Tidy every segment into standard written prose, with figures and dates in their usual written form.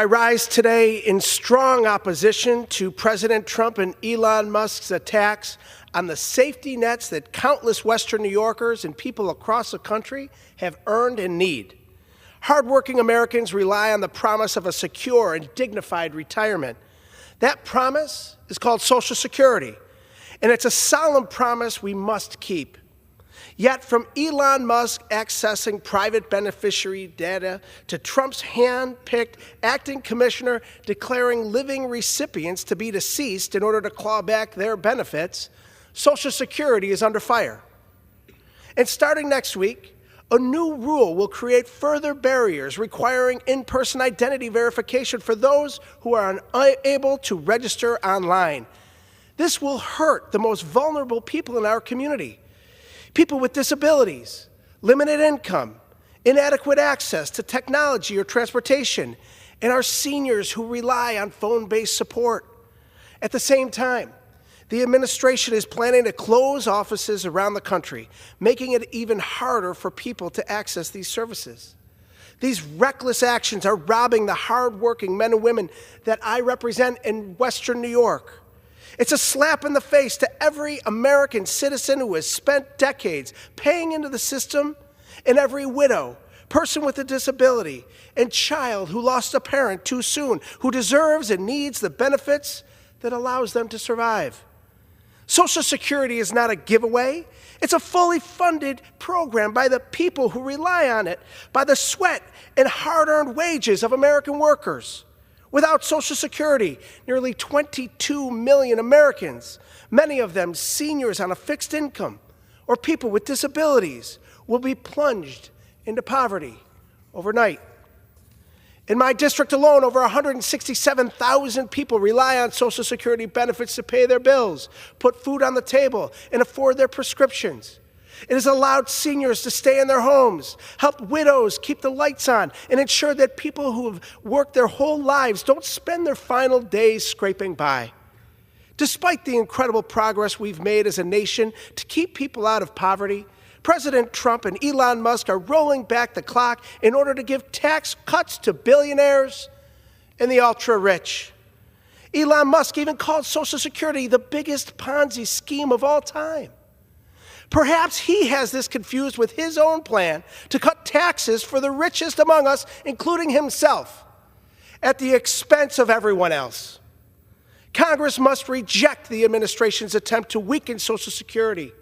I rise today in strong opposition to President Trump and Elon Musk's attacks on the safety nets that countless Western New Yorkers and people across the country have earned and need. Hardworking Americans rely on the promise of a secure and dignified retirement. That promise is called Social Security, and it's a solemn promise we must keep. Yet from Elon Musk accessing private beneficiary data to Trump's hand-picked acting commissioner declaring living recipients to be deceased in order to claw back their benefits, Social Security is under fire. And starting next week, a new rule will create further barriers requiring in-person identity verification for those who are unable to register online. This will hurt the most vulnerable people in our community. People with disabilities, limited income, inadequate access to technology or transportation, and our seniors who rely on phone-based support. At the same time, the administration is planning to close offices around the country, making it even harder for people to access these services. These reckless actions are robbing the hardworking men and women that I represent in Western New York. It's a slap in the face to every American citizen who has spent decades paying into the system, and every widow, person with a disability, and child who lost a parent too soon, who deserves and needs the benefits that allows them to survive. Social Security is not a giveaway. It's a fully funded program by the people who rely on it, by the sweat and hard-earned wages of American workers. Without Social Security, nearly 22 million Americans, many of them seniors on a fixed income or people with disabilities, will be plunged into poverty overnight. In my district alone, over 167,000 people rely on Social Security benefits to pay their bills, put food on the table, and afford their prescriptions. It has allowed seniors to stay in their homes, helped widows keep the lights on, and ensure that people who have worked their whole lives don't spend their final days scraping by. Despite the incredible progress we've made as a nation to keep people out of poverty, President Trump and Elon Musk are rolling back the clock in order to give tax cuts to billionaires and the ultra-rich. Elon Musk even called Social Security the biggest Ponzi scheme of all time. Perhaps he has this confused with his own plan to cut taxes for the richest among us, including himself, at the expense of everyone else. Congress must reject the administration's attempt to weaken Social Security.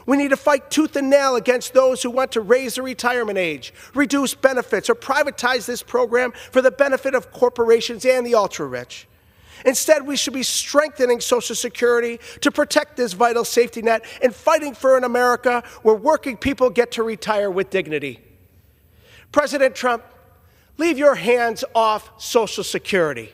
We need to fight tooth and nail against those who want to raise the retirement age, reduce benefits, or privatize this program for the benefit of corporations and the ultra-rich. Instead, we should be strengthening Social Security to protect this vital safety net and fighting for an America where working people get to retire with dignity. President Trump, leave your hands off Social Security.